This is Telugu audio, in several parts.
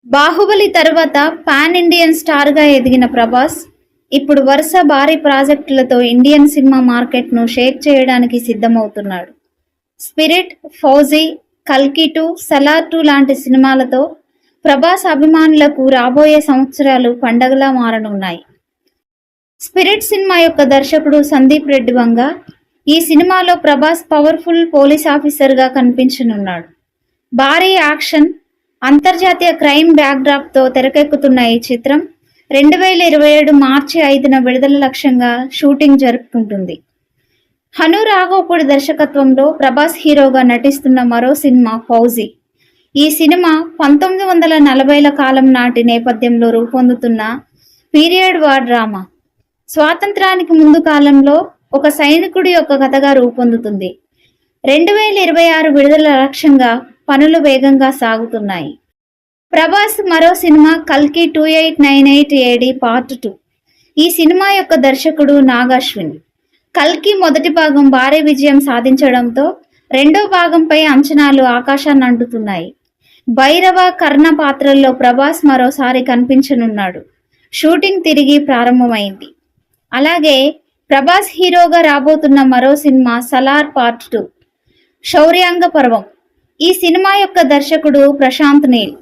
బాహుబలి తర్వాత పాన్ ఇండియన్ స్టార్గా ఎదిగిన ప్రభాస్ ఇప్పుడు వరుస భారీ ప్రాజెక్టులతో ఇండియన్ సినిమా మార్కెట్ను షేక్ చేయడానికి సిద్ధమవుతున్నాడు. స్పిరిట్, ఫౌజీ, కల్కి 2, సలార్ 2 లాంటి సినిమాలతో ప్రభాస్ అభిమానులకు రాబోయే సంవత్సరాలు పండగలా మారనున్నాయి. స్పిరిట్ సినిమా యొక్క దర్శకుడు సందీప్ రెడ్డి వంగ ఈ సినిమాలో ప్రభాస్ పవర్ఫుల్ పోలీస్ ఆఫీసర్గా కనిపించనున్నాడు. భారీ యాక్షన్, అంతర్జాతీయ క్రైమ్ బ్యాక్డ్రాప్తో తెరకెక్కుతున్న ఈ చిత్రం 2027 మార్చి 5న విడుదల లక్ష్యంగా షూటింగ్ జరుపుకుంటుంది. హను రాఘవపూడి దర్శకత్వంలో ప్రభాస్ హీరోగా నటిస్తున్న మరో సినిమా ఫౌజీ. ఈ సినిమా 1940ల కాలం నాటి నేపథ్యంలో రూపొందుతున్న పీరియడ్ వార్ డ్రామా. స్వాతంత్రానికి ముందు కాలంలో ఒక సైనికుడి యొక్క కథగా రూపొందుతుంది. 2026 విడుదల లక్ష్యంగా పనులు వేగంగా సాగుతున్నాయి. ప్రభాస్ మరో సినిమా కల్కి 2898 AD పార్ట్ 2. ఈ సినిమా యొక్క దర్శకుడు నాగాశ్విన్. కల్కి మొదటి భాగం భారీ విజయం సాధించడంతో రెండో భాగంపై అంచనాలు ఆకాశాన్ని అంటుతున్నాయి. భైరవ, కర్ణ పాత్రల్లో ప్రభాస్ మరోసారి కనిపించనున్నాడు. షూటింగ్ తిరిగి ప్రారంభమైంది. అలాగే ప్రభాస్ హీరోగా రాబోతున్న మరో సినిమా సలార్ పార్ట్ 2 శౌర్యాంగ పర్వం. ఈ సినిమా యొక్క దర్శకుడు ప్రశాంత్ నీల్.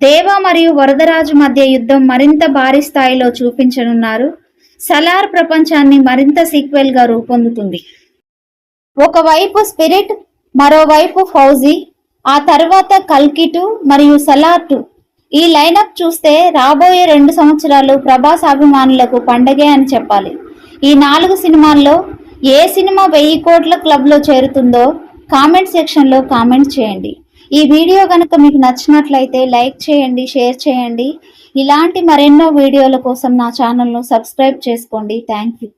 దేవ మరియు వరదరాజు మధ్య యుద్ధం మరింత భారీ స్థాయిలో చూపించనున్నారు. సలార్ ప్రపంచాన్ని మరింత సీక్వెల్గా రూపొందుతుంది. ఒకవైపు స్పిరిట్, మరోవైపు ఫౌజీ, ఆ తర్వాత కల్కి 2 మరియు సలార్ 2. ఈ లైనప్ చూస్తే రాబోయే 2 సంవత్సరాలు ప్రభాస్ అభిమానులకు పండగే అని చెప్పాలి. ఈ 4 సినిమాల్లో ఏ సినిమా 1000 కోట్ల క్లబ్లో చేరుతుందో కామెంట్ సెక్షన్లో కామెంట్ చేయండి. ఈ వీడియో కనుక మీకు నచ్చినట్లయితే లైక్ చేయండి, షేర్ చేయండి. ఇలాంటి మరెన్నో వీడియోల కోసం నా ఛానల్ను సబ్స్క్రైబ్ చేసుకోండి. Thank you.